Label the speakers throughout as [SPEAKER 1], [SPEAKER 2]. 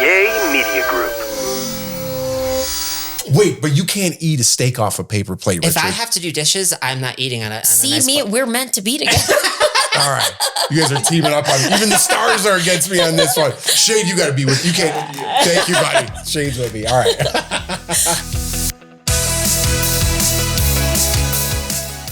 [SPEAKER 1] Yay Media Group.
[SPEAKER 2] Wait, but you can't eat a steak off a paper plate, Richard.
[SPEAKER 3] If I have to do dishes, I'm not eating on it.
[SPEAKER 4] See, we're meant to be together.
[SPEAKER 2] All right. You guys are teaming up on me. Even the stars are against me on this one. Shade, you got to be with. You can't. Thank you, buddy. Shade's with me. All right.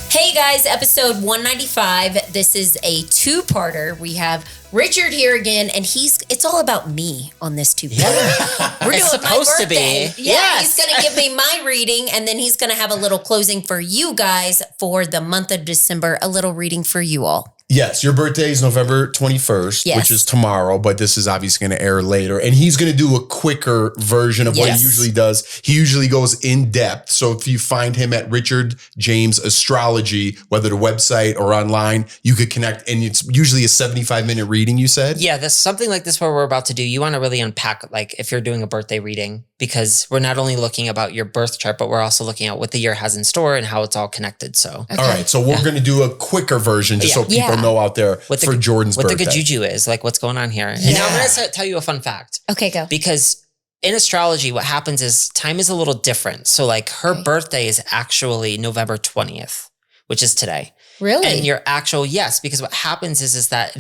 [SPEAKER 4] Hey guys, episode 195. This is a two-parter. We have Richard here again, and it's all about me on this two-parter. We're
[SPEAKER 3] It's
[SPEAKER 4] doing my
[SPEAKER 3] supposed to
[SPEAKER 4] birthday.
[SPEAKER 3] be.
[SPEAKER 4] Yeah,
[SPEAKER 3] Yes.
[SPEAKER 4] he's going to give me my reading, and then he's going to have a little closing for you guys for the month of December, a little reading for you all.
[SPEAKER 2] Yes, your birthday is November 21st,
[SPEAKER 4] Yes.
[SPEAKER 2] which is tomorrow, but this is obviously going to air later. And he's going to do a quicker version of what
[SPEAKER 4] Yes.
[SPEAKER 2] he usually does. He usually goes in depth. So if you find him at Richard James Astrology, whether the website or online, you could connect. And it's usually a 75-minute reading, you said?
[SPEAKER 3] Yeah, there's something like this where we're about to do. You want to really unpack, like, if you're doing a birthday reading, because we're not only looking about your birth chart, but we're also looking at what the year has in store and how it's all connected. So
[SPEAKER 2] All right. So we're going to do a quicker version just so people know out there for Jordan's birthday.
[SPEAKER 3] What the good juju is, like what's going on here. And now I'm going to tell you a fun fact.
[SPEAKER 4] Okay, go.
[SPEAKER 3] Because in astrology, what happens is time is a little different. So like her birthday is actually November 20th, which is today.
[SPEAKER 4] Really?
[SPEAKER 3] And your actual, yes, because what happens is that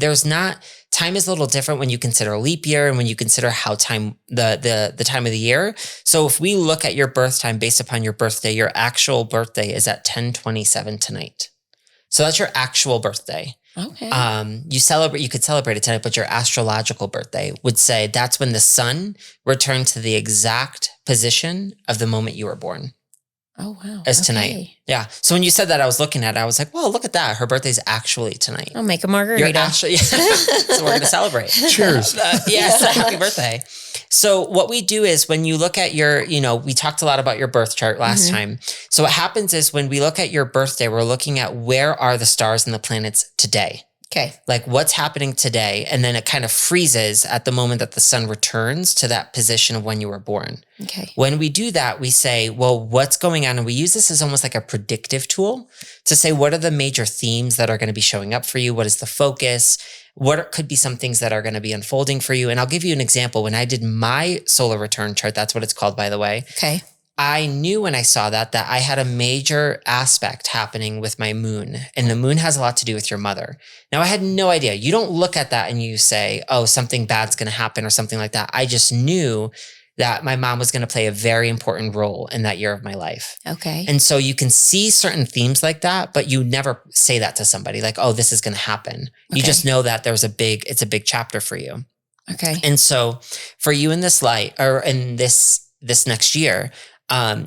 [SPEAKER 3] time is a little different when you consider a leap year and when you consider how time, the time of the year. So if we look at your birth time based upon your birthday, your actual birthday is at 10:27 tonight. So that's your actual birthday.
[SPEAKER 4] Okay.
[SPEAKER 3] You could celebrate it tonight, but your astrological birthday would say that's when the sun returned to the exact position of the moment you were born.
[SPEAKER 4] Oh, wow.
[SPEAKER 3] As tonight. Yeah. So when you said that, I was looking at it. I was like, well, look at that. Her birthday's actually tonight.
[SPEAKER 4] I'll make a margarita.
[SPEAKER 3] You're actually, so we're going to celebrate.
[SPEAKER 2] Cheers.
[SPEAKER 3] Yes. Happy birthday. So what we do is when you look at your, we talked a lot about your birth chart last time. So what happens is when we look at your birthday, we're looking at where are the stars and the planets today.
[SPEAKER 4] Okay.
[SPEAKER 3] Like what's happening today. And then it kind of freezes at the moment that the sun returns to that position of when you were born.
[SPEAKER 4] Okay.
[SPEAKER 3] When we do that, we say, well, what's going on? And we use this as almost like a predictive tool to say, what are the major themes that are going to be showing up for you? What is the focus? What could be some things that are going to be unfolding for you? And I'll give you an example. When I did my solar return chart, that's what it's called, by the way.
[SPEAKER 4] Okay.
[SPEAKER 3] I knew when I saw that I had a major aspect happening with my moon, and the moon has a lot to do with your mother. Now, I had no idea. You don't look at that and you say, oh, something bad's going to happen or something like that. I just knew that my mom was going to play a very important role in that year of my life.
[SPEAKER 4] Okay.
[SPEAKER 3] And so you can see certain themes like that, but you never say that to somebody like, oh, this is going to happen. You just know that it's a big chapter for you.
[SPEAKER 4] Okay.
[SPEAKER 3] And so for you in this light or in this next year,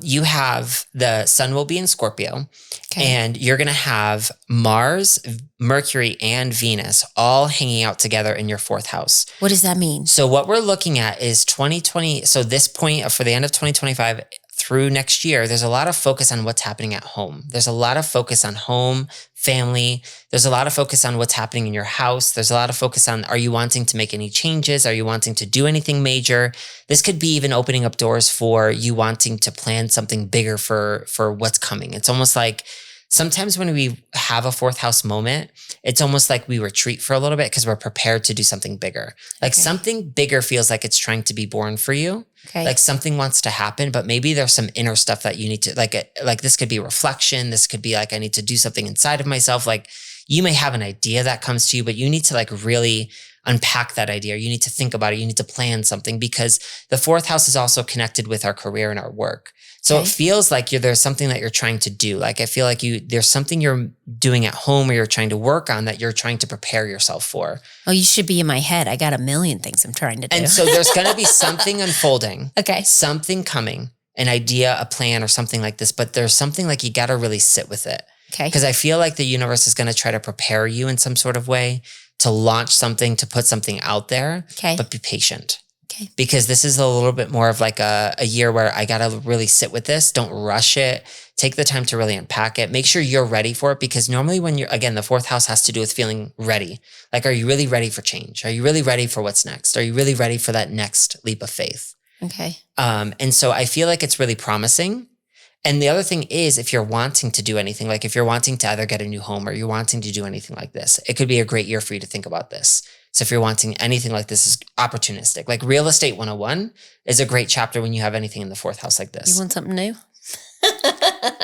[SPEAKER 3] you have the sun will be in Scorpio, and you're going to have Mars, Mercury, and Venus all hanging out together in your fourth house.
[SPEAKER 4] What does that mean?
[SPEAKER 3] So what we're looking at is 2020. So this point for the end of 2025 through next year, there's a lot of focus on what's happening at home. There's a lot of focus on home, family. There's a lot of focus on what's happening in your house. There's a lot of focus on, are you wanting to make any changes? Are you wanting to do anything major? This could be even opening up doors for you wanting to plan something bigger for what's coming. It's almost like sometimes when we have a fourth house moment, it's almost like we retreat for a little bit because we're prepared to do something bigger. Like something bigger feels like it's trying to be born for you.
[SPEAKER 4] Okay.
[SPEAKER 3] Like something wants to happen, but maybe there's some inner stuff that you need to like this could be reflection. This could be like, I need to do something inside of myself. Like you may have an idea that comes to you, but you need to like really unpack that idea. You need to think about it. You need to plan something because the fourth house is also connected with our career and our work. So it feels like there's something that you're trying to do. Like I feel like there's something you're doing at home or you're trying to work on that you're trying to prepare yourself for.
[SPEAKER 4] Oh, you should be in my head. I got a million things I'm trying to do.
[SPEAKER 3] And so there's going to be something unfolding.
[SPEAKER 4] Okay.
[SPEAKER 3] Something coming, an idea, a plan or something like this, but there's something like you got to really sit with it.
[SPEAKER 4] Okay.
[SPEAKER 3] Because I feel like the universe is going to try to prepare you in some sort of way to launch something, to put something out there, but be patient.
[SPEAKER 4] Okay.
[SPEAKER 3] Because this is a little bit more of like a year where I got to really sit with this. Don't rush it. Take the time to really unpack it. Make sure you're ready for it because normally when the fourth house has to do with feeling ready. Like, are you really ready for change? Are you really ready for what's next? Are you really ready for that next leap of faith?
[SPEAKER 4] Okay.
[SPEAKER 3] And so I feel like it's really promising. And the other thing is, if you're wanting to do anything, like if you're wanting to either get a new home or you're wanting to do anything like this, it could be a great year for you to think about this. So if you're wanting anything like this is opportunistic, like Real Estate 101 is a great chapter when you have anything in the 4th house like this.
[SPEAKER 4] You want something new?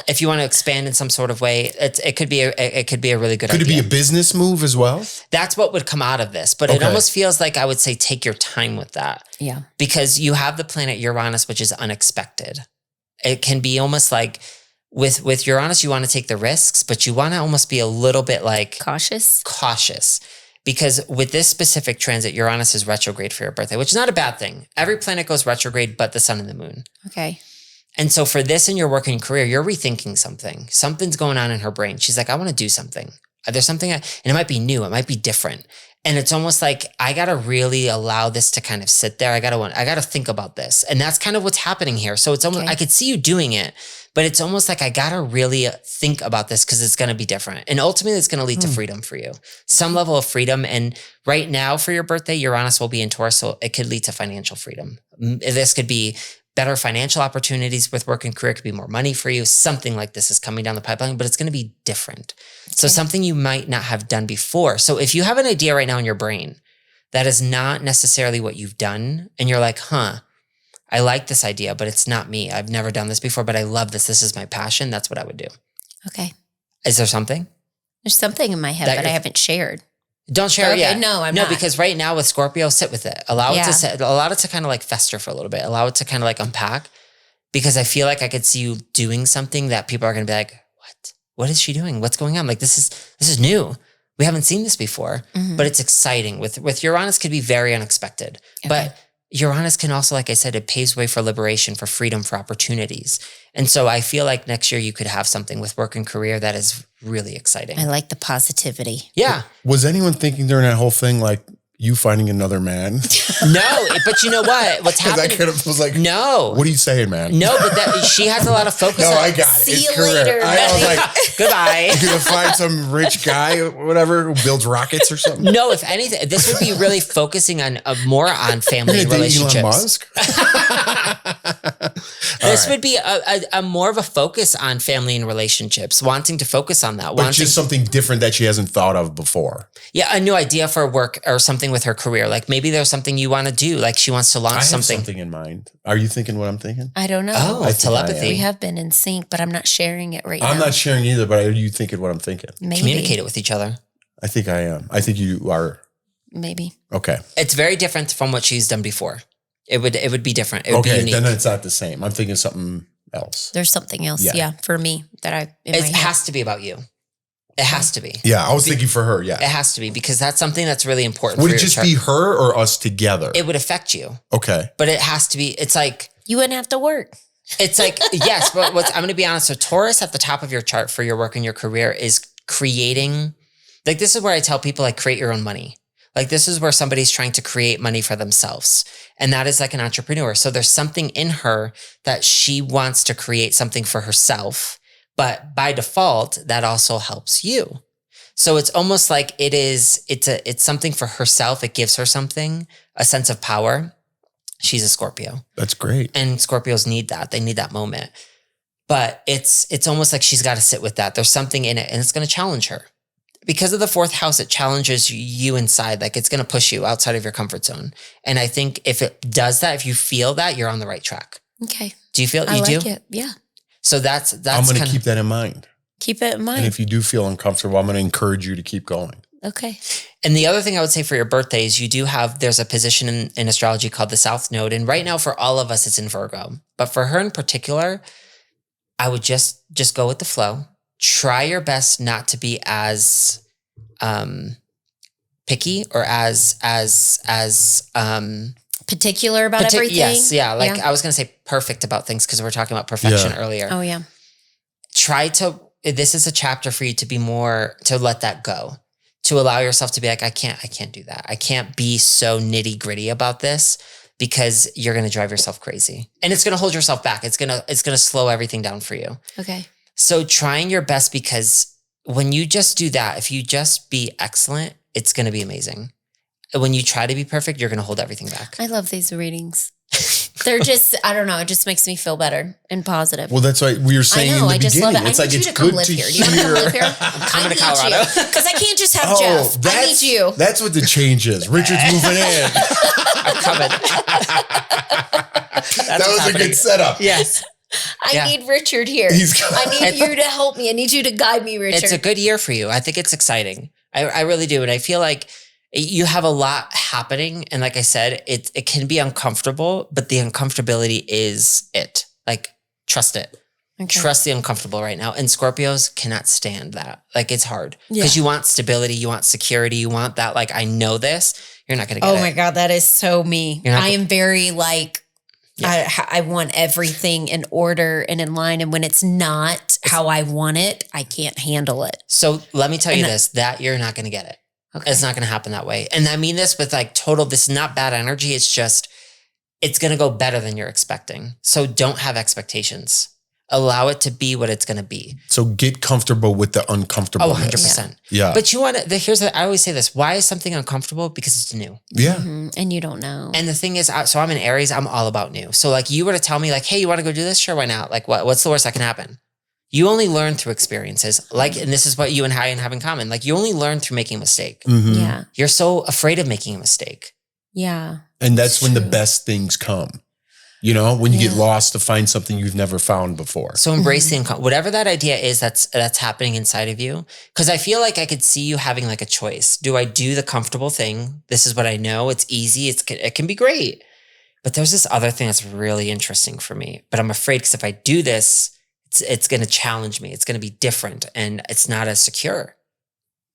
[SPEAKER 3] If you want to expand in some sort of way, it could be a really good idea.
[SPEAKER 2] Could it be a business move as well?
[SPEAKER 3] That's what would come out of this. But it almost feels like I would say take your time with that.
[SPEAKER 4] Yeah.
[SPEAKER 3] Because you have the planet Uranus, which is unexpected. It can be almost like with Uranus, you want to take the risks, but you want to almost be a little bit like
[SPEAKER 4] cautious.
[SPEAKER 3] Because with this specific transit, Uranus is retrograde for your birthday, which is not a bad thing. Every planet goes retrograde, but the sun and the moon.
[SPEAKER 4] Okay.
[SPEAKER 3] And so for this in your working career, you're rethinking something. Something's going on in her brain. She's like, I want to do something. There's something, and it might be new. It might be different. And it's almost like, I got to really allow this to kind of sit there. I got to think about this. And that's kind of what's happening here. So it's almost, I could see you doing it, but it's almost like, I got to really think about this because it's going to be different. And ultimately it's going to lead to freedom for you, some level of freedom. And right now for your birthday, Uranus will be in Taurus. So it could lead to financial freedom. This could be better financial opportunities with work and career. It could be more money for you. Something like this is coming down the pipeline, but it's going to be different. So something you might not have done before. So if you have an idea right now in your brain that is not necessarily what you've done, and you're like, I like this idea, but it's not me. I've never done this before, but I love this. This is my passion. That's what I would do.
[SPEAKER 4] Okay.
[SPEAKER 3] Is there something?
[SPEAKER 4] There's something in my head that I haven't shared.
[SPEAKER 3] Don't share it yet.
[SPEAKER 4] No, I'm not.
[SPEAKER 3] No, because right now with Scorpio, sit with it. Allow it to sit, allow it to kind of like fester for a little bit. Allow it to kind of like unpack, because I feel like I could see you doing something that people are going to be like, what? What is she doing? What's going on? Like, this is new. We haven't seen this before, but it's exciting. With Uranus could be very unexpected, but Uranus can also, like I said, it paves way for liberation, for freedom, for opportunities. And so I feel like next year you could have something with work and career that is really exciting.
[SPEAKER 4] I like the positivity.
[SPEAKER 3] Yeah.
[SPEAKER 2] Was anyone thinking during that whole thing, like you finding another man?
[SPEAKER 3] No, but you know what? What's happening?
[SPEAKER 2] I could have was like,
[SPEAKER 3] no.
[SPEAKER 2] What are you saying, man?
[SPEAKER 3] No, but she has a lot of focus.
[SPEAKER 2] No,
[SPEAKER 3] on,
[SPEAKER 2] I got it.
[SPEAKER 4] See
[SPEAKER 2] It's
[SPEAKER 4] you
[SPEAKER 2] career.
[SPEAKER 4] later.
[SPEAKER 2] I was like,
[SPEAKER 3] goodbye.
[SPEAKER 2] you're gonna find some rich guy, whatever, who builds rockets or something.
[SPEAKER 3] No, if anything, this would be really focusing on more on family and relationships.
[SPEAKER 2] Elon Musk?
[SPEAKER 3] This would be a more of a focus on family and relationships, wanting to focus on that.
[SPEAKER 2] But just something different that she hasn't thought of before.
[SPEAKER 3] Yeah, a new idea for work or something with her career. Like maybe there's something you want to do. Like she wants to launch something.
[SPEAKER 2] I have something in mind. Are you thinking what I'm thinking?
[SPEAKER 4] I don't know.
[SPEAKER 3] Oh, telepathy.
[SPEAKER 4] We have been in sync, but I'm not sharing it right now.
[SPEAKER 2] I'm not sharing either, but are you thinking what I'm thinking?
[SPEAKER 4] Maybe.
[SPEAKER 3] Communicate it with each other.
[SPEAKER 2] I think I am. I think you are.
[SPEAKER 4] Maybe.
[SPEAKER 2] Okay.
[SPEAKER 3] It's very different from what she's done before. It would be different. It would be unique.
[SPEAKER 2] Then it's not the same. I'm thinking something else.
[SPEAKER 4] There's something else, for me that
[SPEAKER 3] It has to be about you. It has to be.
[SPEAKER 2] Yeah, I was thinking for her, yeah.
[SPEAKER 3] It has to be because that's something that's really important.
[SPEAKER 2] Would
[SPEAKER 3] for
[SPEAKER 2] it
[SPEAKER 3] your
[SPEAKER 2] just
[SPEAKER 3] chart.
[SPEAKER 2] be her or us together?
[SPEAKER 3] It would affect you.
[SPEAKER 2] Okay.
[SPEAKER 3] But it has to be, it's like.
[SPEAKER 4] You wouldn't have to work.
[SPEAKER 3] It's like, yes, but I'm going to be honest. So Taurus at the top of your chart for your work and your career is creating, like this is where I tell people like create your own money. Like this is where somebody's trying to create money for themselves. And that is like an entrepreneur. So there's something in her that she wants to create something for herself. But by default, that also helps you. So it's almost like it's something for herself. It gives her something, a sense of power. She's a Scorpio.
[SPEAKER 2] That's great.
[SPEAKER 3] And Scorpios need that. They need that moment. But it's almost like she's got to sit with that. There's something in it and it's going to challenge her. Because of the 4th house, it challenges you inside. Like it's going to push you outside of your comfort zone. And I think if it does that, if you feel that, you're on the right track.
[SPEAKER 4] Okay.
[SPEAKER 3] Do you feel
[SPEAKER 4] I
[SPEAKER 3] you
[SPEAKER 4] like
[SPEAKER 3] do?
[SPEAKER 4] it. Yeah.
[SPEAKER 3] So that's
[SPEAKER 2] I'm going to keep that in mind.
[SPEAKER 4] Keep it in mind.
[SPEAKER 2] And if you do feel uncomfortable, I'm going to encourage you to keep going.
[SPEAKER 4] Okay.
[SPEAKER 3] And the other thing I would say for your birthday is there's a position in astrology called the South Node. And right now for all of us, it's in Virgo. But for her in particular, I would just go with the flow. Try your best not to be as picky or as
[SPEAKER 4] particular about everything.
[SPEAKER 3] Yes, yeah. Like I was going to say perfect about things because we were talking about perfection earlier.
[SPEAKER 4] Oh yeah.
[SPEAKER 3] This is a chapter for you to be more, to let that go, to allow yourself to be like, I can't do that. I can't be so nitty gritty about this because you're going to drive yourself crazy and it's going to hold yourself back. It's going to slow everything down for you.
[SPEAKER 4] Okay.
[SPEAKER 3] So trying your best, because when you just do that, if you just be excellent, it's going to be amazing. When you try to be perfect, you're going to hold everything back.
[SPEAKER 4] I love these readings. They're just, I don't know. It just makes me feel better and positive.
[SPEAKER 2] Well, that's why we were saying in the beginning. It's like, it's good to hear.
[SPEAKER 4] Do you want to come live here?
[SPEAKER 3] I'm coming to Colorado.
[SPEAKER 4] Because I can't just have Jeff. I need you.
[SPEAKER 2] That's what the change is. Richard's moving in.
[SPEAKER 3] I'm coming.
[SPEAKER 2] That was a good setup.
[SPEAKER 3] Yes.
[SPEAKER 4] I need Richard here. I need you to help me. I need you to guide me, Richard.
[SPEAKER 3] It's a good year for you. I think it's exciting. I really do. And I feel like you have a lot happening. And like I said, it can be uncomfortable, but the uncomfortability is it. Like, trust it. Okay. Trust the uncomfortable right now. And Scorpios cannot stand that. Like, it's hard because you want stability, you want security, you want that. Like, I know this. You're not going to get it.
[SPEAKER 4] Oh my God, that is so me. I am very like, I want everything in order and in line. And when it's not how I want it, I can't handle it.
[SPEAKER 3] So let me tell you this, that you're not going to get it. Okay. It's not going to happen that way. And I mean this with like this is not bad energy. It's just, it's going to go better than you're expecting. So don't have expectations. Allow it to be what it's going to be.
[SPEAKER 2] So get comfortable with the uncomfortable.
[SPEAKER 3] Oh, 100%.
[SPEAKER 2] Yeah.
[SPEAKER 3] But you want to, I always say this. Why is something uncomfortable? Because it's new.
[SPEAKER 2] Yeah.
[SPEAKER 4] Mm-hmm. And you don't know.
[SPEAKER 3] And the thing is, so I'm an Aries. I'm all about new. So like you were to tell me like, hey, you want to go do this? Sure. Why not? Like what's the worst that can happen? You only learn through experiences. Like, and this is what you and I have in common. Like you only learn through making a mistake.
[SPEAKER 2] Mm-hmm.
[SPEAKER 4] Yeah.
[SPEAKER 3] You're so afraid of making a mistake.
[SPEAKER 4] Yeah.
[SPEAKER 2] And that's when the best things come. You know, when you get lost to find something you've never found before.
[SPEAKER 3] So embrace whatever that idea is that's happening inside of you. Because I feel like I could see you having like a choice. Do I do the comfortable thing? This is what I know. It's easy. It can be great. But there's this other thing that's really interesting for me. But I'm afraid because if I do this, it's going to challenge me. It's going to be different and it's not as secure.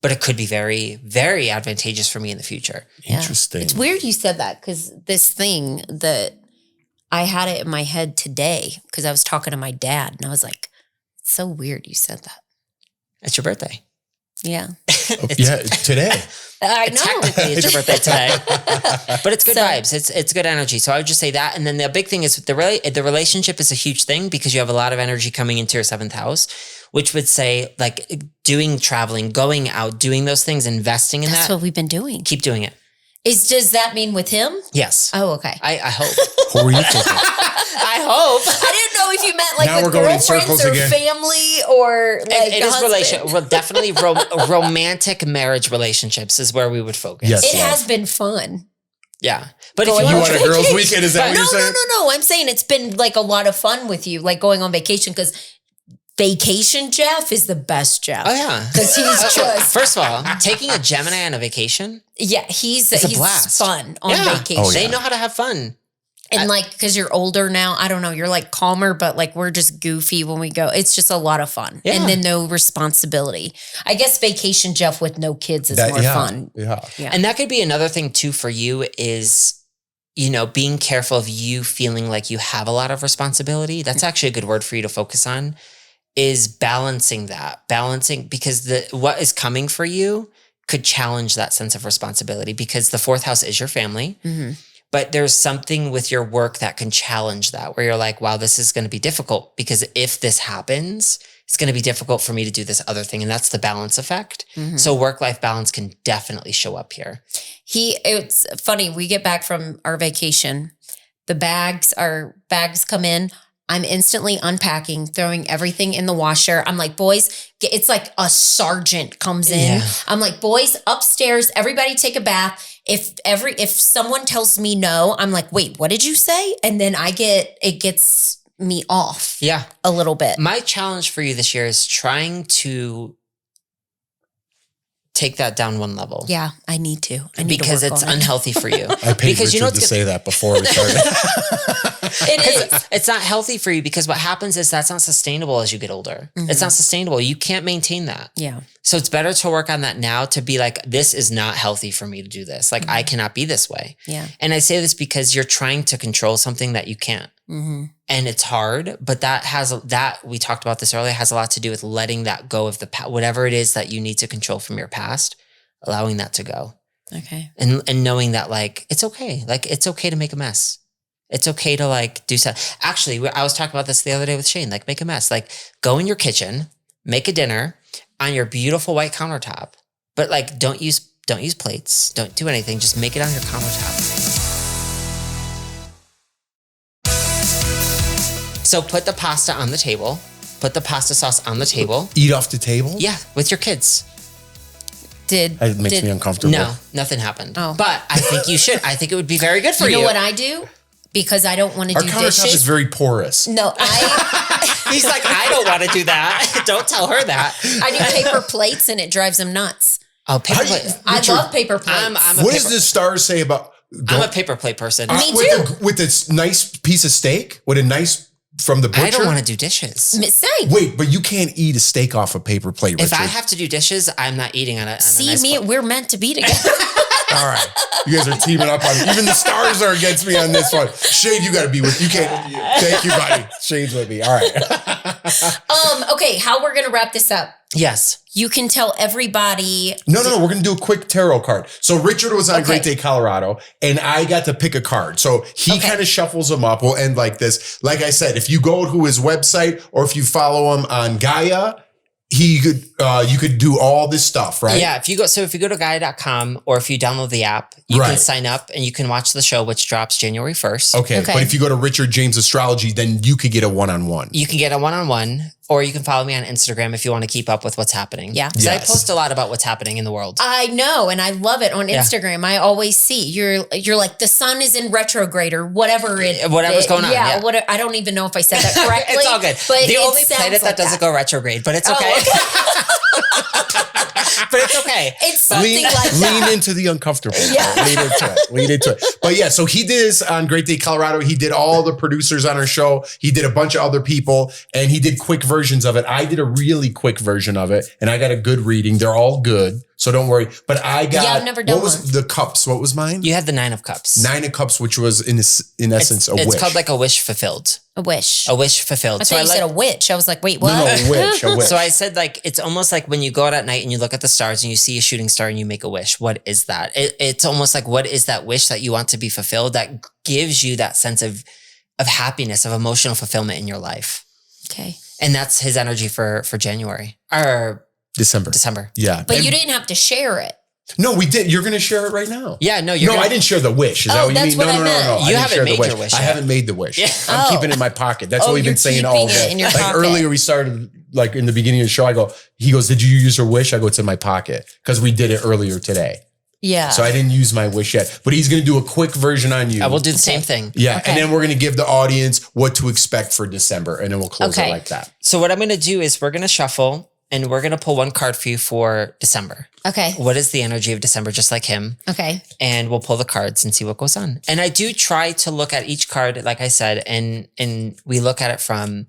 [SPEAKER 3] But it could be very, very advantageous for me in the future.
[SPEAKER 4] Yeah.
[SPEAKER 2] Interesting.
[SPEAKER 4] It's weird you said that because this thing that I had it in my head today because I was talking to my dad and I was like, it's so weird you said that.
[SPEAKER 3] It's your birthday.
[SPEAKER 4] Yeah.
[SPEAKER 2] Today.
[SPEAKER 4] I know.
[SPEAKER 3] Technically, it's your birthday today. But it's good vibes. It's good energy. So I would just say that. And then the big thing is the relationship is a huge thing because you have a lot of energy coming into your 7th house, which would say like doing traveling, going out, doing those things, investing in
[SPEAKER 4] That's what we've been doing.
[SPEAKER 3] Keep doing it.
[SPEAKER 4] Does that mean with him?
[SPEAKER 3] Yes.
[SPEAKER 4] Oh, okay.
[SPEAKER 3] I hope.
[SPEAKER 2] What were you thinking?
[SPEAKER 3] I hope.
[SPEAKER 4] I didn't know if you meant like
[SPEAKER 2] Now
[SPEAKER 4] with
[SPEAKER 2] we're going in
[SPEAKER 4] girlfriends
[SPEAKER 2] circles
[SPEAKER 4] or
[SPEAKER 2] again.
[SPEAKER 4] family or like
[SPEAKER 3] it is relation. Well, definitely romantic marriage relationships is where we would focus.
[SPEAKER 2] Yes.
[SPEAKER 4] It has been fun.
[SPEAKER 3] Yeah. But
[SPEAKER 4] Going
[SPEAKER 3] if
[SPEAKER 2] You
[SPEAKER 3] you
[SPEAKER 2] want a girls' weekend? Is that what you're saying?
[SPEAKER 4] No. I'm saying it's been like a lot of fun with you, like going on vacation because vacation Jeff is the best Jeff.
[SPEAKER 3] Oh yeah.
[SPEAKER 4] Because he's just
[SPEAKER 3] first of all, taking a Gemini on a vacation.
[SPEAKER 4] Yeah, he's
[SPEAKER 3] a blast.
[SPEAKER 4] fun on vacation.
[SPEAKER 2] Oh, yeah.
[SPEAKER 3] They know how to have fun.
[SPEAKER 4] And like, because you're older now, I don't know, you're like calmer, but like we're just goofy when we go. It's just a lot of fun.
[SPEAKER 3] Yeah.
[SPEAKER 4] And then no responsibility. I guess vacation Jeff with no kids is more fun.
[SPEAKER 2] Yeah.
[SPEAKER 3] And that could be another thing too for you is, you know, being careful of you feeling like you have a lot of responsibility. That's actually a good word for you to focus on, is balancing that. Balancing, because what is coming for you could challenge that sense of responsibility because the 4th house is your family. Mm-hmm. But there's something with your work that can challenge that, where you're like, wow, this is going to be difficult because if this happens, it's going to be difficult for me to do this other thing. And that's the balance effect. Mm-hmm. So work-life balance can definitely show up here.
[SPEAKER 4] It's funny. We get back from our vacation. Our bags come in. I'm instantly unpacking, throwing everything in the washer. I'm like, boys, it's like a sergeant comes in. Yeah. I'm like, boys, upstairs, everybody take a bath. If someone tells me no, I'm like, wait, what did you say? And then it gets me off.
[SPEAKER 3] Yeah.
[SPEAKER 4] A little bit.
[SPEAKER 3] My challenge for you this year is trying to take that down one level.
[SPEAKER 4] Yeah, I need to.
[SPEAKER 3] Because it's unhealthy for you.
[SPEAKER 2] I paid Richard to say that before we started.
[SPEAKER 4] It is.
[SPEAKER 3] It's not healthy for you because what happens is that's not sustainable as you get older. Mm-hmm. It's not sustainable. You can't maintain that.
[SPEAKER 4] Yeah.
[SPEAKER 3] So it's better to work on that now to be like, this is not healthy for me to do this. Like, I cannot be this way.
[SPEAKER 4] Yeah.
[SPEAKER 3] And I say this because you're trying to control something that you can't. Mm-hmm. And it's hard, but that we talked about this earlier, has a lot to do with letting that go of whatever it is that you need to control from your past, allowing that to go.
[SPEAKER 4] Okay.
[SPEAKER 3] And knowing that like, it's okay. Like, it's okay to make a mess. It's okay to like do something. Actually, I was talking about this the other day with Shane, like make a mess, like go in your kitchen, make a dinner on your beautiful white countertop, but like, don't use plates. Don't do anything. Just make it on your countertop. So put the pasta on the table. Put the pasta sauce on the table.
[SPEAKER 2] Eat off the table?
[SPEAKER 3] Yeah, with your kids.
[SPEAKER 2] It makes me uncomfortable.
[SPEAKER 3] No, nothing happened.
[SPEAKER 4] Oh.
[SPEAKER 3] But I think you should. I think it would be very good for you.
[SPEAKER 4] You know what I do? Because I don't want to
[SPEAKER 2] Our
[SPEAKER 4] do
[SPEAKER 2] countertop
[SPEAKER 4] dishes.
[SPEAKER 2] is very porous.
[SPEAKER 4] No,
[SPEAKER 3] He's like, I don't want to do that. Don't tell her that.
[SPEAKER 4] I do paper plates and it drives them nuts.
[SPEAKER 3] Oh, paper plate.
[SPEAKER 4] I love paper plates.
[SPEAKER 2] What does the stars say about...
[SPEAKER 3] I'm a paper plate person.
[SPEAKER 4] Me too.
[SPEAKER 2] With this nice piece of steak? With a nice... From the butcher?
[SPEAKER 3] I don't want to do dishes.
[SPEAKER 4] Same.
[SPEAKER 2] Wait, but you can't eat a steak off a paper plate, Richard.
[SPEAKER 3] If I have to do dishes, I'm not eating on a
[SPEAKER 4] See,
[SPEAKER 3] nice plate.
[SPEAKER 4] we're meant to be together.
[SPEAKER 2] All right. You guys are teaming up on even the stars are against me on this one. Shade, you got to be with. You can't. Thank you, buddy. Shade's with me. All right.
[SPEAKER 4] Okay, how we're gonna wrap this up?
[SPEAKER 3] Yes.
[SPEAKER 4] You can tell everybody.
[SPEAKER 2] No. We're going to do a quick tarot card. So Richard was on
[SPEAKER 4] Okay.
[SPEAKER 2] Great Day, Colorado, and I got to pick a card. So he kind of shuffles them up. We'll end like this. Like I said, if you go to his website or if you follow him on Gaia, he could, you could do all this stuff, right?
[SPEAKER 3] Yeah. If you go to Gaia.com or if you download the app, you can sign up and you can watch the show, which drops January 1st.
[SPEAKER 2] Okay. But if you go to Richard James Astrology, then you could get a one-on-one.
[SPEAKER 3] You can get a one-on-one, or you can follow me on Instagram if you want to keep up with what's happening.
[SPEAKER 4] Yeah.
[SPEAKER 3] Because I post a lot about what's happening in the world.
[SPEAKER 4] I know, and I love it on Instagram. I always see you're like the sun is in retrograde or whatever
[SPEAKER 3] Whatever's going on.
[SPEAKER 4] Yeah. I don't even know if I said that correctly.
[SPEAKER 3] It's all good.
[SPEAKER 4] But
[SPEAKER 3] the
[SPEAKER 4] it
[SPEAKER 3] only
[SPEAKER 4] sounds
[SPEAKER 3] planet
[SPEAKER 4] like
[SPEAKER 3] that doesn't go retrograde, but it's okay. But it's okay.
[SPEAKER 4] It's something like that.
[SPEAKER 2] Lean into the uncomfortable.
[SPEAKER 4] Yeah.
[SPEAKER 2] Lean into it. But yeah, so he did this on Great Day, Colorado. He did all the producers on our show. He did a bunch of other people and he did quick versions of it. I did a really quick version of it and I got a good reading. They're all good. So don't worry. But I got,
[SPEAKER 4] I've never done
[SPEAKER 2] what was the cups? What was mine?
[SPEAKER 3] You had the 9 of Cups.
[SPEAKER 2] 9 of Cups, which was in essence a wish.
[SPEAKER 3] It's called like a wish fulfilled.
[SPEAKER 4] A wish.
[SPEAKER 3] A wish fulfilled.
[SPEAKER 4] I thought you said a witch. I was like, wait, what?
[SPEAKER 2] No, a wish.
[SPEAKER 3] So I said like, it's almost like when you go out at night and you look at the stars and you see a shooting star and you make a wish. What is that? It's almost like, what is that wish that you want to be fulfilled that gives you that sense of happiness, of emotional fulfillment in your life?
[SPEAKER 4] Okay.
[SPEAKER 3] And that's his energy for January or
[SPEAKER 2] December. Yeah.
[SPEAKER 4] But you didn't have to share it.
[SPEAKER 2] No, we did. You're going to share it right now.
[SPEAKER 3] Yeah, no,
[SPEAKER 2] I didn't share the wish. Is that what you
[SPEAKER 4] that's
[SPEAKER 2] mean?
[SPEAKER 4] what
[SPEAKER 2] No.
[SPEAKER 4] I meant.
[SPEAKER 2] I
[SPEAKER 3] You
[SPEAKER 2] didn't
[SPEAKER 3] haven't
[SPEAKER 2] share
[SPEAKER 3] made
[SPEAKER 2] the
[SPEAKER 3] your wish
[SPEAKER 2] I
[SPEAKER 3] yet.
[SPEAKER 2] haven't made the wish.
[SPEAKER 3] Yeah.
[SPEAKER 2] I'm keeping it in my pocket. That's what we've been
[SPEAKER 4] you're
[SPEAKER 2] saying all
[SPEAKER 4] keeping it
[SPEAKER 2] day.
[SPEAKER 4] in your
[SPEAKER 2] Like
[SPEAKER 4] pocket.
[SPEAKER 2] earlier we started, like in the beginning of the show, he goes, did you use your wish? I go, it's in my pocket because we did it earlier today.
[SPEAKER 4] Yeah.
[SPEAKER 2] So I didn't use my wish yet, but he's going to do a quick version on you.
[SPEAKER 3] I will do the same thing.
[SPEAKER 2] Yeah.
[SPEAKER 4] Okay.
[SPEAKER 2] And then we're going to give the audience what to expect for December and then we'll close it
[SPEAKER 4] Okay.
[SPEAKER 2] like that.
[SPEAKER 3] So what I'm going to do is we're going to shuffle and we're going to pull one card for you for December.
[SPEAKER 4] Okay.
[SPEAKER 3] What is the energy of December, just like him?
[SPEAKER 4] Okay.
[SPEAKER 3] And we'll pull the cards and see what goes on. And I do try to look at each card, like I said, and we look at it from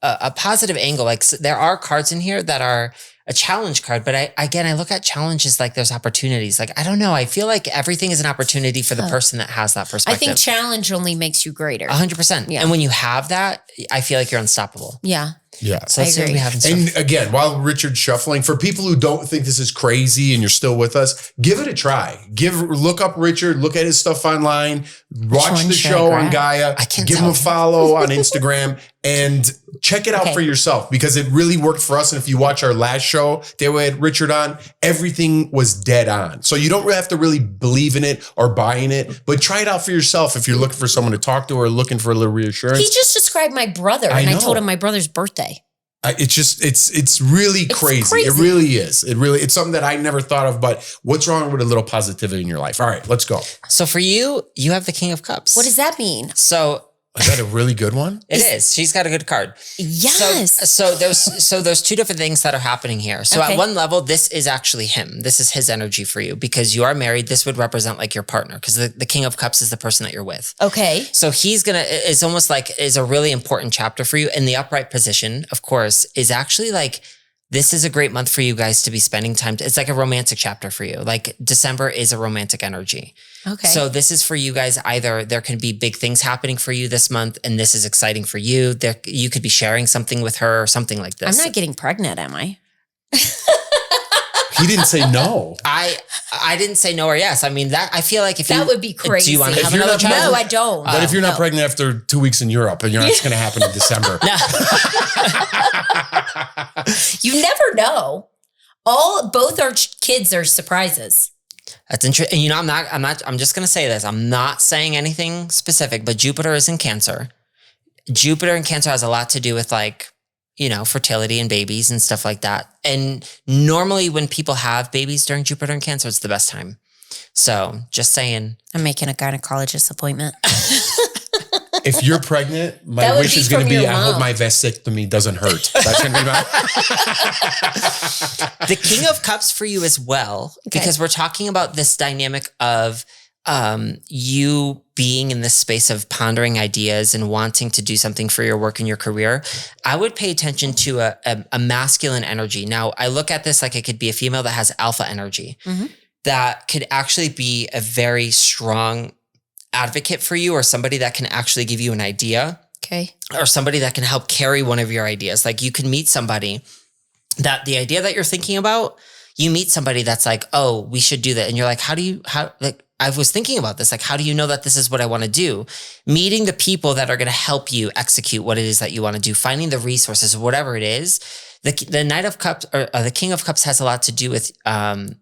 [SPEAKER 3] a positive angle. Like there are cards in here that are a challenge card, but I look at challenges like there's opportunities. Like, I don't know. I feel like everything is an opportunity for the person that has that perspective.
[SPEAKER 4] I think challenge only makes you greater.
[SPEAKER 3] 100%.
[SPEAKER 4] Yeah.
[SPEAKER 3] And when you have that, I feel like you're unstoppable.
[SPEAKER 4] Yeah.
[SPEAKER 2] Yeah.
[SPEAKER 3] So let's see what we have in store.
[SPEAKER 2] And again, while Richard's shuffling, for people who don't think this is crazy and you're still with us, give it a try. Look up Richard, look at his stuff online, watch
[SPEAKER 4] one
[SPEAKER 2] the
[SPEAKER 4] should I
[SPEAKER 2] show on
[SPEAKER 4] grab?
[SPEAKER 2] Gaia,
[SPEAKER 3] I can't
[SPEAKER 2] give him
[SPEAKER 3] tell.
[SPEAKER 2] a follow on Instagram and check it out
[SPEAKER 4] Okay.
[SPEAKER 2] for yourself because it really worked for us. And if you watch our last show, they had Richard on, everything was dead on. So you don't really have to really believe in it or buying it, but try it out for yourself if you're looking for someone to talk to or looking for a little reassurance.
[SPEAKER 4] He just described my brother
[SPEAKER 2] I
[SPEAKER 4] and I
[SPEAKER 2] know.
[SPEAKER 4] told him my brother's birthday.
[SPEAKER 2] It's really crazy. It really is. It's something that I never thought of, but what's wrong with a little positivity in your life? All right, let's go.
[SPEAKER 3] So for you have the King of Cups.
[SPEAKER 4] What does that mean?
[SPEAKER 3] So
[SPEAKER 2] Is that a really good one?
[SPEAKER 3] it is. She's got a good card.
[SPEAKER 4] Yes.
[SPEAKER 3] So there's two different things that are happening here. So
[SPEAKER 4] Okay.
[SPEAKER 3] at one level, this is actually him. This is his energy for you because you are married. This would represent like your partner because the King of Cups is the person that you're with.
[SPEAKER 4] Okay.
[SPEAKER 3] So is almost like is a really important chapter for you. And the upright position, of course, is actually like, this is a great month for you guys to be spending time. It's like a romantic chapter for you. Like December is a romantic energy.
[SPEAKER 4] Okay.
[SPEAKER 3] So this is for you guys. Either there can be big things happening for you this month and this is exciting for you. You could be sharing something with her or something like this.
[SPEAKER 4] I'm not getting pregnant, am I?
[SPEAKER 2] He didn't say no.
[SPEAKER 3] I didn't say no or yes. I mean, that I feel like if
[SPEAKER 4] That would be crazy.
[SPEAKER 3] Do you want to
[SPEAKER 2] If
[SPEAKER 3] have
[SPEAKER 2] you're
[SPEAKER 3] another
[SPEAKER 2] not-
[SPEAKER 3] child?
[SPEAKER 4] No, I don't.
[SPEAKER 2] But if you're not
[SPEAKER 4] No.
[SPEAKER 2] pregnant after 2 weeks in Europe, and it's going to happen in December.
[SPEAKER 4] You never know. Both our kids are surprises.
[SPEAKER 3] That's interesting. And you know, I'm just going to say this. I'm not saying anything specific, but Jupiter is in Cancer. Jupiter in Cancer has a lot to do with like, fertility and babies and stuff like that. And normally when people have babies during Jupiter in Cancer, it's the best time. So just saying.
[SPEAKER 4] I'm making a gynecologist appointment.
[SPEAKER 2] If you're pregnant, my wish is going to be, I hope my vasectomy doesn't hurt. That's going to be my...
[SPEAKER 3] The King of Cups for you as well, because we're talking about this dynamic of you being in this space of pondering ideas and wanting to do something for your work and your career. I would pay attention to a masculine energy. Now, I look at this like it could be a female that has alpha energy. That could actually be a very strong advocate for you, or somebody that can actually give you an idea. Or somebody that can help carry one of your ideas. Like you can meet somebody that the idea that you're thinking about, you meet somebody that's like, oh, we should do that. And you're like, I was thinking about this. Like, how do you know that this is what I want to do? Meeting the people that are going to help you execute what it is that you want to do, finding the resources, whatever it is. The Knight of Cups or the King of Cups has a lot to do with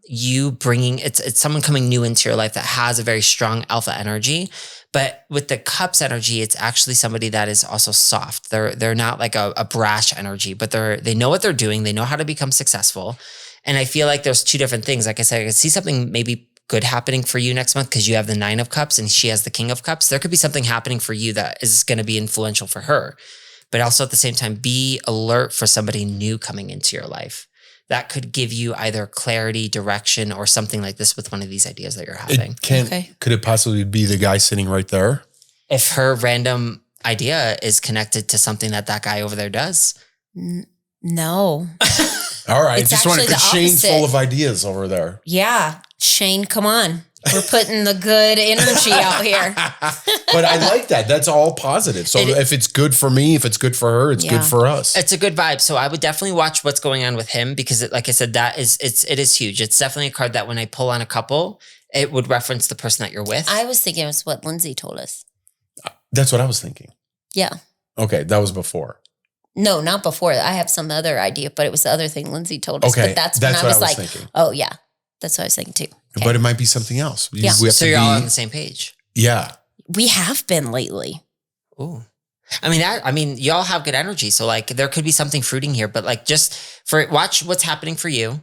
[SPEAKER 3] you bringing, it's someone coming new into your life that has a very strong alpha energy. But with the Cups energy, it's actually somebody that is also soft. They're not like a brash energy, but they know what they're doing. They know how to become successful. And I feel like there's two different things. Like I said, I could see something maybe good happening for you next month because you have the 9 of Cups and she has the King of Cups. There could be something happening for you that is going to be influential for her. But also at the same time, be alert for somebody new coming into your life. That could give you either clarity, direction, or something like this with one of these ideas that you're having.
[SPEAKER 2] Could it possibly be the guy sitting right there?
[SPEAKER 3] If her random idea is connected to something that guy over there does.
[SPEAKER 4] No.
[SPEAKER 2] All right. Just want to, because Shane's full of ideas over there.
[SPEAKER 4] Yeah. Shane, come on. We're putting the good energy out here.
[SPEAKER 2] But I like that. That's all positive. So if it's good for me, if it's good for her, it's good for us.
[SPEAKER 3] It's a good vibe. So I would definitely watch what's going on with him because like I said, it is huge. It's definitely a card that when I pull on a couple, it would reference the person that you're with.
[SPEAKER 4] I was thinking it was what Lindsay told us.
[SPEAKER 2] That's what I was thinking.
[SPEAKER 4] Yeah.
[SPEAKER 2] Okay. That was before.
[SPEAKER 4] No, not before. I have some other idea, but it was the other thing Lindsay told us.
[SPEAKER 2] Okay.
[SPEAKER 4] But that's when I was like,
[SPEAKER 2] thinking.
[SPEAKER 4] Oh yeah. That's what I was thinking too. Okay.
[SPEAKER 2] But it might be something else.
[SPEAKER 4] Yeah.
[SPEAKER 3] So you're all on the same page.
[SPEAKER 2] Yeah.
[SPEAKER 4] We have been lately.
[SPEAKER 3] Ooh. I mean, y'all have good energy. So like there could be something fruiting here, but like watch what's happening for you.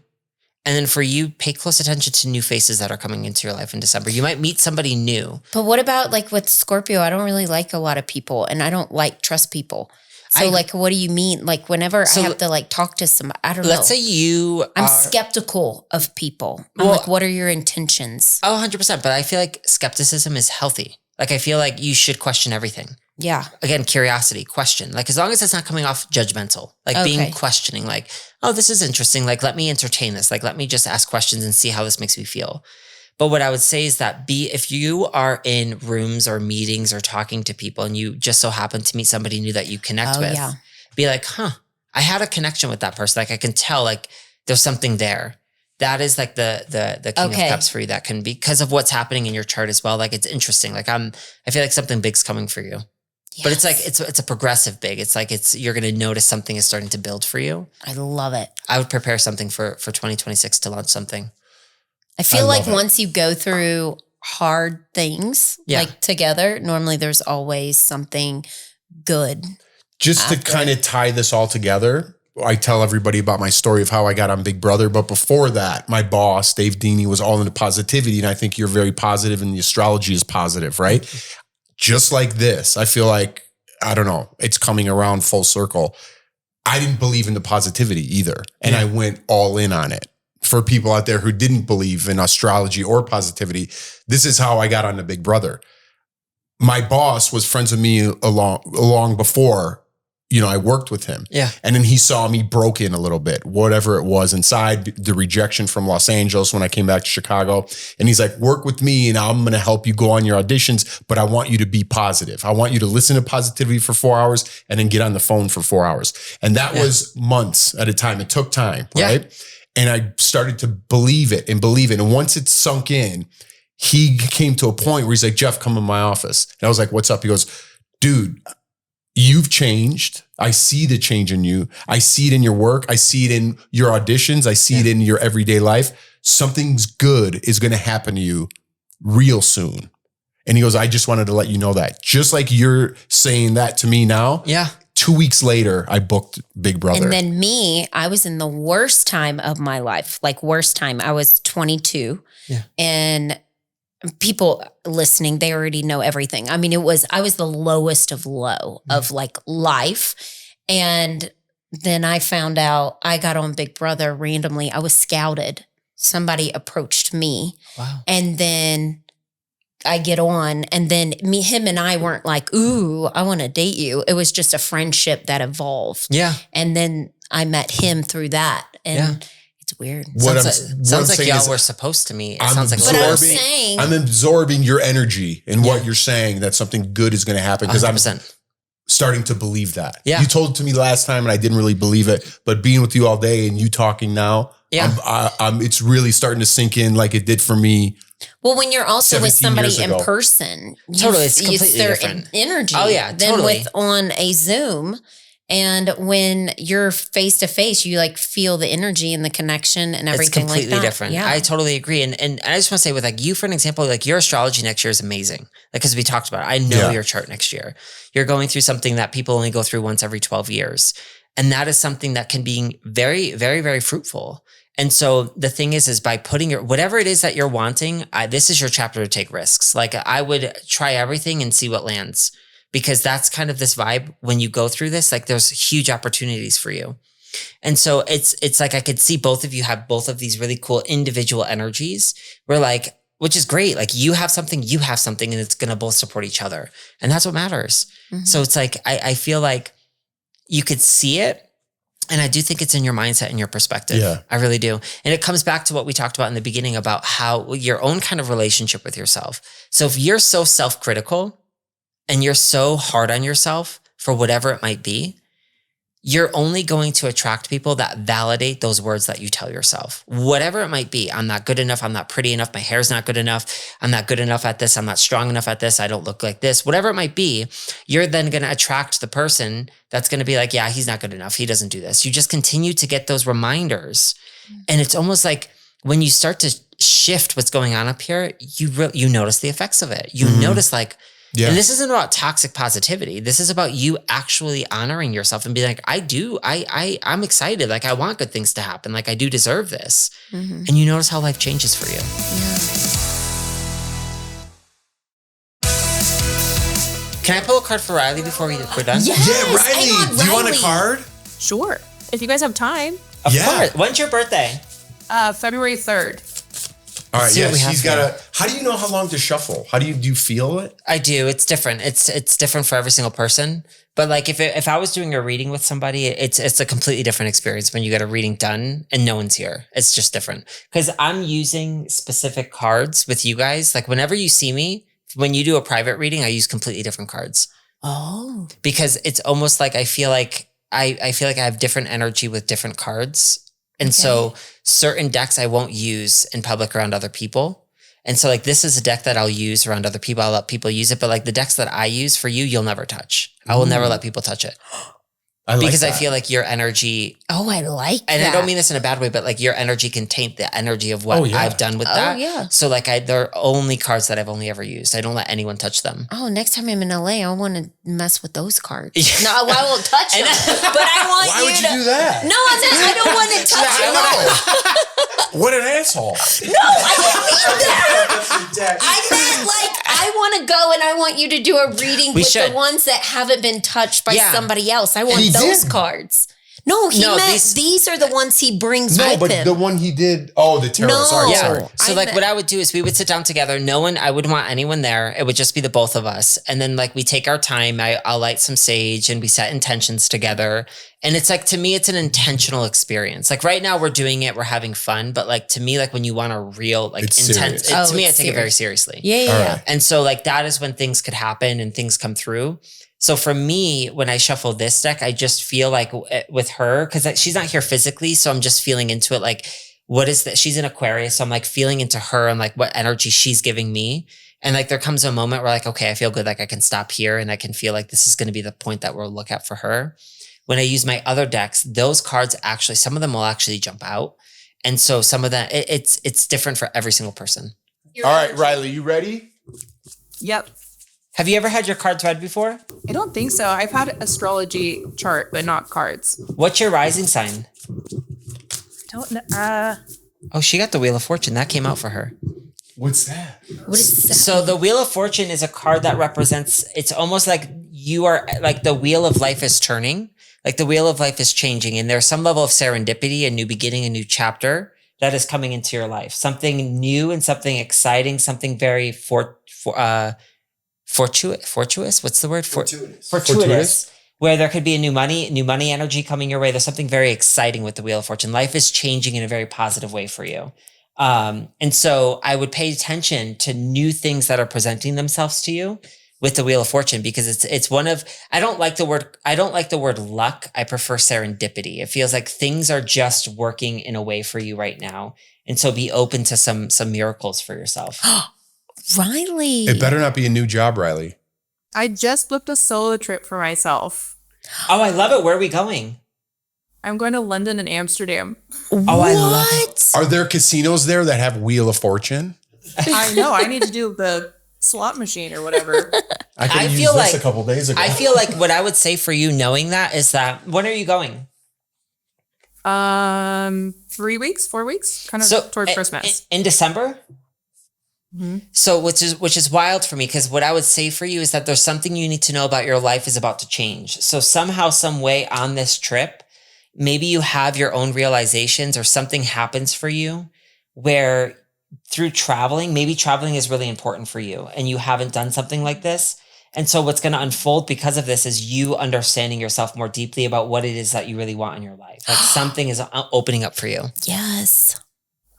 [SPEAKER 3] And then for you, pay close attention to new faces that are coming into your life in December. You might meet somebody new.
[SPEAKER 4] But what about like with Scorpio? I don't really like a lot of people and I don't trust people. So like, what do you mean? Like whenever I have to like talk to somebody, I don't know.
[SPEAKER 3] Let's say
[SPEAKER 4] I'm skeptical of people. I'm like, what are your intentions?
[SPEAKER 3] Oh, 100%. But I feel like skepticism is healthy. Like, I feel like you should question everything.
[SPEAKER 4] Yeah.
[SPEAKER 3] Again, curiosity, question. Like, as long as it's not coming off judgmental, like being questioning, like, oh, this is interesting. Like, let me entertain this. Like, let me just ask questions and see how this makes me feel. But what I would say is that if you are in rooms or meetings or talking to people and you just so happen to meet somebody new that you connect with, be like, I had a connection with that person. Like I can tell like there's something there. That is like the King of Cups for you. That can be because of what's happening in your chart as well. Like it's interesting. Like I feel like something big's coming for you. Yes. But it's like, it's a progressive big. It's like, you're going to notice something is starting to build for you.
[SPEAKER 4] I love it.
[SPEAKER 3] I would prepare something for 2026 to launch something.
[SPEAKER 4] I feel like once you go through hard things like together, normally there's always something good.
[SPEAKER 2] Just to kind of tie this all together, I tell everybody about my story of how I got on Big Brother. But before that, my boss, Dave Deeney, was all into positivity. And I think you're very positive and the astrology is positive, right? Just like this, I feel like, I don't know, it's coming around full circle. I didn't believe in the positivity either. And I went all in on it. For people out there who didn't believe in astrology or positivity, this is how I got on the Big Brother. My boss was friends with me along before, I worked with him. Yeah. And then he saw me broken a little bit, whatever it was inside, the rejection from Los Angeles when I came back to Chicago. And he's like, work with me and I'm going to help you go on your auditions, but I want you to be positive. I want you to listen to positivity for 4 hours and then get on the phone for 4 hours. And that was months at a time. It took time, right? And I started to believe it. And once it sunk in, he came to a point where he's like, Jeff, come in my office. And I was like, what's up? He goes, dude, you've changed. I see the change in you. I see it in your work. I see it in your auditions. I see it in your everyday life. Something's good is going to happen to you real soon. And he goes, I just wanted to let you know that. Just like you're saying that to me now.
[SPEAKER 3] Yeah.
[SPEAKER 2] 2 weeks later, I booked Big Brother.
[SPEAKER 4] And then I was in the worst time of my life, like worst time. I was 22.
[SPEAKER 3] Yeah.
[SPEAKER 4] And people listening, they already know everything. I mean, I was the lowest of low of like life. And then I found out I got on Big Brother randomly. I was scouted. Somebody approached me.
[SPEAKER 3] Wow.
[SPEAKER 4] And then I get on, and then him and I weren't like, ooh, I want to date you. It was just a friendship that evolved.
[SPEAKER 3] Yeah.
[SPEAKER 4] And then I met him through that. And it's weird.
[SPEAKER 3] Sounds like y'all were supposed to meet. It sounds like
[SPEAKER 2] I'm absorbing your energy and what you're saying, that something good is going to happen, because I'm starting to believe that.
[SPEAKER 3] Yeah.
[SPEAKER 2] You told it to me last time and I didn't really believe it, but being with you all day and you talking now, it's really starting to sink in like it did for me.
[SPEAKER 4] Well, when you're also with somebody in person,
[SPEAKER 3] it's completely different
[SPEAKER 4] energy.
[SPEAKER 3] Oh yeah,
[SPEAKER 4] than with on a Zoom. And when you're face to face, you like feel the energy and the connection and everything like that. It's
[SPEAKER 3] completely different. Yeah. I totally agree. And I just want to say with like you, for an example, like your astrology next year is amazing. Like, cause we talked about it. I know your chart next year. You're going through something that people only go through once every 12 years. And that is something that can be very, very, very fruitful. And so the thing is by putting whatever it is that you're wanting, this is your chapter to take risks. Like I would try everything and see what lands, because that's kind of this vibe when you go through this, like there's huge opportunities for you. And so it's like, I could see both of you have both of these really cool individual energies where like, which is great. Like you have something, and it's going to both support each other. And that's what matters. Mm-hmm. So it's like, I feel like you could see it. And I do think it's in your mindset and your perspective. Yeah. I really do. And it comes back to what we talked about in the beginning about how your own kind of relationship with yourself. So if you're so self-critical and you're so hard on yourself for whatever it might be, you're only going to attract people that validate those words that you tell yourself. Whatever it might be. I'm not good enough. I'm not pretty enough. My hair's not good enough. I'm not good enough at this. I'm not strong enough at this. I don't look like this. Whatever it might be, you're then going to attract the person that's going to be like, yeah, he's not good enough. He doesn't do this. You just continue to get those reminders. And it's almost like when you start to shift what's going on up here, you notice the effects of it. You notice like, and this isn't about toxic positivity. This is about you actually honoring yourself and being like, I'm excited. Like I want good things to happen. Like I do deserve this. Mm-hmm. And you notice how life changes for you. Yeah. Can I pull a card for Riley before we're done?
[SPEAKER 4] Yes,
[SPEAKER 2] yeah, Riley. Do you want a card?
[SPEAKER 1] Sure. If you guys have time.
[SPEAKER 3] Of course. When's your birthday?
[SPEAKER 1] February 3rd.
[SPEAKER 2] All right, yes, he's got a. How do you know how long to shuffle? Do you feel it?
[SPEAKER 3] I do. It's different. It's different for every single person. But like if I was doing a reading with somebody, it's a completely different experience when you get a reading done and no one's here. It's just different because I'm using specific cards with you guys. Like whenever you see me, when you do a private reading, I use completely different cards.
[SPEAKER 4] Oh,
[SPEAKER 3] because it's almost like I feel like I have different energy with different cards. And so certain decks I won't use in public around other people. And so like, this is a deck that I'll use around other people. I'll let people use it. But like the decks that I use for you, you'll never touch. I will never let people touch it. Because I feel like your energy.
[SPEAKER 4] Oh, I like that.
[SPEAKER 3] And I don't mean this in a bad way, but like your energy can taint the energy of what I've done with that.
[SPEAKER 4] Oh, yeah.
[SPEAKER 3] So like they're only cards that I've only ever used. I don't let anyone touch them.
[SPEAKER 4] Oh, next time I'm in LA, I want to mess with those cards. No, I won't touch them. But I want
[SPEAKER 2] Why would you do that?
[SPEAKER 4] No, I don't want to touch them.
[SPEAKER 2] What an asshole.
[SPEAKER 4] No, I didn't mean that. I meant like, I want to go and I want you to do a reading with the ones that haven't been touched by somebody else. I want those cards. No, he meant these are the ones he brings with him. No, but
[SPEAKER 2] the one he did, the tarot. Sorry.
[SPEAKER 3] So like what I would do is we would sit down together. I wouldn't want anyone there. It would just be the both of us. And then like we take our time. I'll light some sage and we set intentions together. And it's like, to me, it's an intentional experience. Like right now we're doing it, we're having fun. But like to me, like when you want a real, like intense, to me, I take it very seriously.
[SPEAKER 4] Yeah.
[SPEAKER 3] And so like that is when things could happen and things come through. So for me, when I shuffle this deck, I just feel like with her, because she's not here physically. So I'm just feeling into it. Like, what is that? She's in Aquarius. So I'm like feeling into her and like what energy she's giving me. And like there comes a moment where like, okay, I feel good. Like I can stop here and I can feel like this is going to be the point that we'll look at for her. When I use my other decks, those cards actually, some of them will actually jump out. And so some of that, it's different for every single person.
[SPEAKER 2] All right, Riley, you ready?
[SPEAKER 1] Yep.
[SPEAKER 3] Have you ever had your cards read before?
[SPEAKER 1] I don't think so. I've had astrology chart, but not cards.
[SPEAKER 3] What's your rising sign?
[SPEAKER 1] Don't know.
[SPEAKER 3] Oh, she got the Wheel of Fortune. That came out for her.
[SPEAKER 2] What's that?
[SPEAKER 4] What is that?
[SPEAKER 3] So the Wheel of Fortune is a card that represents, it's almost like you are, like the wheel of life is turning, like the wheel of life is changing. And there's some level of serendipity, a new beginning, a new chapter that is coming into your life. Something new and something exciting, something very fortuitous. What's the word? Fortuitous. Where there could be a new money energy coming your way. There's something very exciting with the Wheel of Fortune. Life is changing in a very positive way for you. And so I would pay attention to new things that are presenting themselves to you with the Wheel of Fortune, because it's one of, I don't like the word luck. I prefer serendipity. It feels like things are just working in a way for you right now. And so be open to some miracles for yourself.
[SPEAKER 4] Riley.
[SPEAKER 2] It better not be a new job, Riley.
[SPEAKER 1] I just booked a solo trip for myself.
[SPEAKER 3] Oh, I love it. Where are we going?
[SPEAKER 1] I'm going to London and Amsterdam.
[SPEAKER 3] Oh, I love it.
[SPEAKER 2] Are there casinos there that have Wheel of Fortune?
[SPEAKER 1] I know. I need to do the slot machine or whatever.
[SPEAKER 2] I could
[SPEAKER 3] I
[SPEAKER 2] use
[SPEAKER 3] feel
[SPEAKER 2] this
[SPEAKER 3] like-
[SPEAKER 2] a couple days ago.
[SPEAKER 3] I feel like what I would say for you knowing that is that, when are you going?
[SPEAKER 1] 3 weeks, 4 weeks, kind of toward Christmas.
[SPEAKER 3] In December?
[SPEAKER 1] Mm-hmm.
[SPEAKER 3] So which is wild for me, because what I would say for you is that there's something you need to know about your life is about to change. So somehow, some way on this trip, maybe you have your own realizations or something happens for you where through traveling, maybe traveling is really important for you and you haven't done something like this. And so what's going to unfold because of this is you understanding yourself more deeply about what it is that you really want in your life. Like something is opening up for you.
[SPEAKER 4] Yes.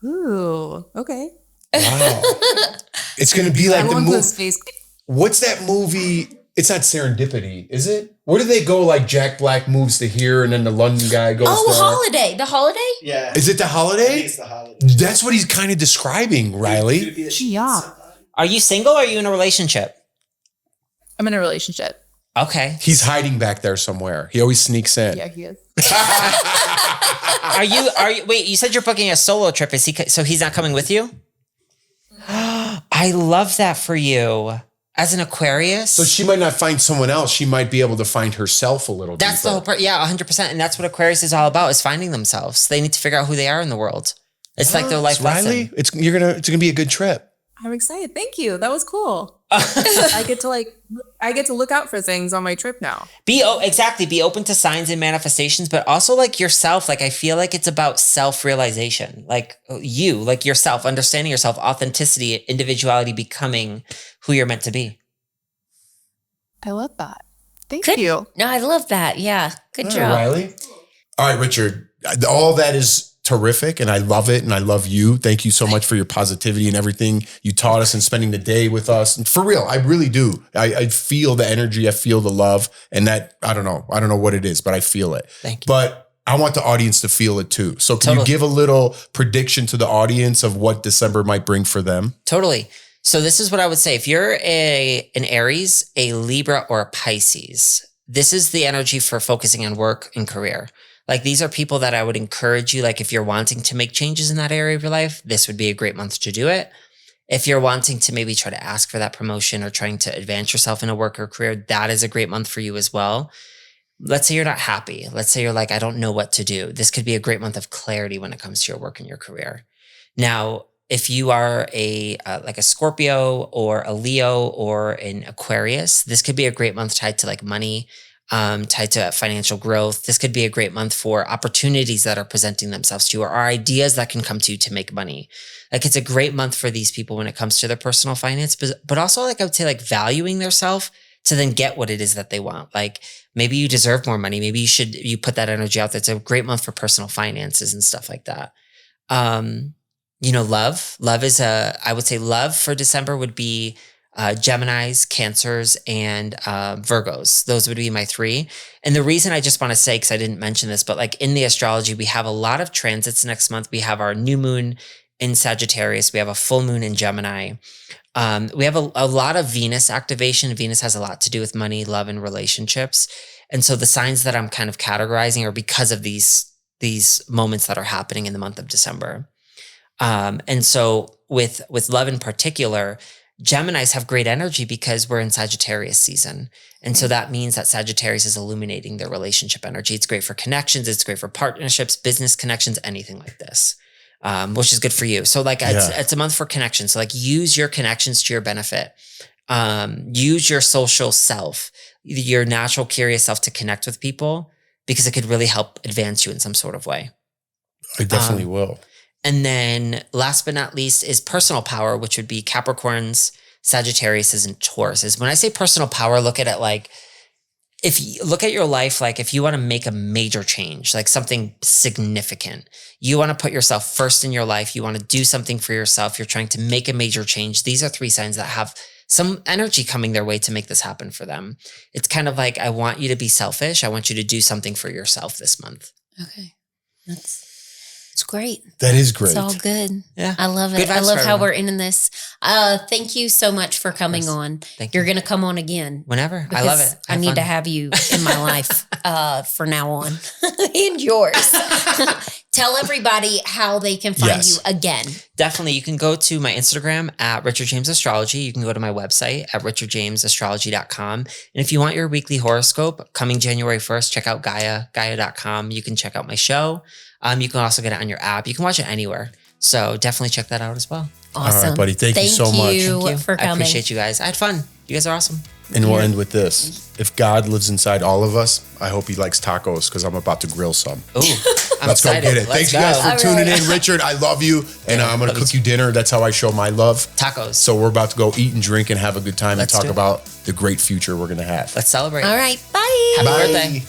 [SPEAKER 1] Ooh, okay.
[SPEAKER 2] Wow. It's going to be like the
[SPEAKER 1] Everyone put
[SPEAKER 2] movie.
[SPEAKER 1] his face.
[SPEAKER 2] What's that movie? It's not Serendipity, is it? Where do they go? Like Jack Black moves to here and then the London guy goes
[SPEAKER 4] Oh,
[SPEAKER 2] there?
[SPEAKER 4] Holiday. The Holiday?
[SPEAKER 5] Yeah.
[SPEAKER 2] Is it the
[SPEAKER 5] I think
[SPEAKER 2] Holiday?
[SPEAKER 5] it's the holiday.
[SPEAKER 2] That's what he's kind of describing, Riley.
[SPEAKER 1] Yeah.
[SPEAKER 3] Are you single or are you in a relationship?
[SPEAKER 1] I'm in a relationship.
[SPEAKER 3] Okay.
[SPEAKER 2] He's hiding back there somewhere. He always sneaks in.
[SPEAKER 1] Yeah, he is.
[SPEAKER 3] Are you, wait, you said you're booking a solo trip. So he's not coming with you? I love that for you. As an Aquarius.
[SPEAKER 2] So she might not find someone else. She might be able to find herself a little
[SPEAKER 3] That's
[SPEAKER 2] deeper.
[SPEAKER 3] the whole part. Yeah, 100%. And that's what Aquarius is all about, is finding themselves. They need to figure out who they are in the world. It's like their life
[SPEAKER 2] Riley,
[SPEAKER 3] lesson.
[SPEAKER 2] it's gonna be a good trip.
[SPEAKER 1] I'm excited. Thank you. That was cool. I get to look out for things on my trip now.
[SPEAKER 3] Exactly. Be open to signs and manifestations, but also like yourself. Like, I feel like it's about self-realization. Like you, like yourself, understanding yourself, authenticity, individuality, becoming who you're meant to be.
[SPEAKER 1] I love that. Thank
[SPEAKER 4] Good.
[SPEAKER 1] you.
[SPEAKER 4] No, I love that. Yeah. Good
[SPEAKER 2] All right,
[SPEAKER 4] job.
[SPEAKER 2] Riley. All right, Richard. All that is terrific, and I love it, and I love you. Thank you so much for your positivity and everything you taught us and spending the day with us. And for real, I really do. I feel the energy. I feel the love, and that I don't know what it is, but I feel it.
[SPEAKER 3] Thank you.
[SPEAKER 2] But I want the audience to feel it too. So can you
[SPEAKER 3] Totally.
[SPEAKER 2] give a little prediction to the audience of what December might bring for them?
[SPEAKER 3] Totally. So this is what I would say. If you're an Aries, a Libra, or a Pisces, this is the energy for focusing on work and career. Like, these are people that I would encourage you, like if you're wanting to make changes in that area of your life, this would be a great month to do it. If you're wanting to maybe try to ask for that promotion or trying to advance yourself in a work or career, that is a great month for you as well. Let's say you're not happy. Let's say you're like, I don't know what to do. This could be a great month of clarity when it comes to your work and your career. Now, if you are like a Scorpio or a Leo or an Aquarius, this could be a great month tied to like money, tied to financial growth. This could be a great month for opportunities that are presenting themselves to you, or ideas that can come to you to make money. Like, it's a great month for these people when it comes to their personal finance, but also, like, I would say, like, valuing their self to then get what it is that they want. Like, maybe you deserve more money. Maybe you put that energy out there. It's a great month for personal finances and stuff like that. Love is I would say love for December would be Geminis, Cancers, and Virgos. Those would be my three. And the reason I just want to say, because I didn't mention this, but like in the astrology, we have a lot of transits next month. We have our new moon in Sagittarius. We have a full moon in Gemini. We have a lot of Venus activation. Venus has a lot to do with money, love, and relationships. And so the signs that I'm kind of categorizing are because of these moments that are happening in the month of December. And so with love in particular, Geminis have great energy because we're in Sagittarius season. And so that means that Sagittarius is illuminating their relationship energy. It's great for connections. It's great for partnerships, business connections, anything like this, which is good for you. So like it's a month for connections. So like use your connections to your benefit. Use your social self, your natural curious self to connect with people because it could really help advance you in some sort of way.
[SPEAKER 2] I definitely will.
[SPEAKER 3] And then last but not least is personal power, which would be Capricorns, Sagittarius, and Tauruses. When I say personal power, look at it like, if you look at your life, like if you want to make a major change, like something significant, you want to put yourself first in your life. You want to do something for yourself. You're trying to make a major change. These are 3 signs that have some energy coming their way to make this happen for them. It's kind of like, I want you to be selfish. I want you to do something for yourself this month.
[SPEAKER 4] Okay. It's great.
[SPEAKER 2] That is great.
[SPEAKER 4] It's all good.
[SPEAKER 3] Yeah.
[SPEAKER 4] I love it. I love how we're ending this. Thank you so much for coming on.
[SPEAKER 3] Thank you.
[SPEAKER 4] You're going to come on again.
[SPEAKER 3] Whenever. I love it.
[SPEAKER 4] I need to have you in my life for now on. And yours. Tell everybody how they can find you again.
[SPEAKER 3] Definitely. You can go to my Instagram at Richard James Astrology. You can go to my website at richardjamesastrology.com. And if you want your weekly horoscope coming January 1st, check out gaia.com. You can check out my show. You can also get it on your app. You can watch it anywhere. So definitely check that out as well.
[SPEAKER 4] Awesome.
[SPEAKER 2] All right, buddy. Thank you so much.
[SPEAKER 3] Thank you
[SPEAKER 4] for coming.
[SPEAKER 3] I appreciate you guys. I had fun. You guys are awesome.
[SPEAKER 2] And we'll end with this. If God lives inside all of us, I hope he likes tacos because I'm about to grill some.
[SPEAKER 3] Ooh,
[SPEAKER 2] Let's go get it. Thanks, you guys, for tuning in. Richard, I love you. And I'm going to cook you dinner. That's how I show my love.
[SPEAKER 3] Tacos.
[SPEAKER 2] So we're about to go eat and drink and have a good time and talk
[SPEAKER 3] do it.
[SPEAKER 2] about the great future we're going to have.
[SPEAKER 3] Let's celebrate.
[SPEAKER 4] All right. Bye.
[SPEAKER 3] Happy birthday.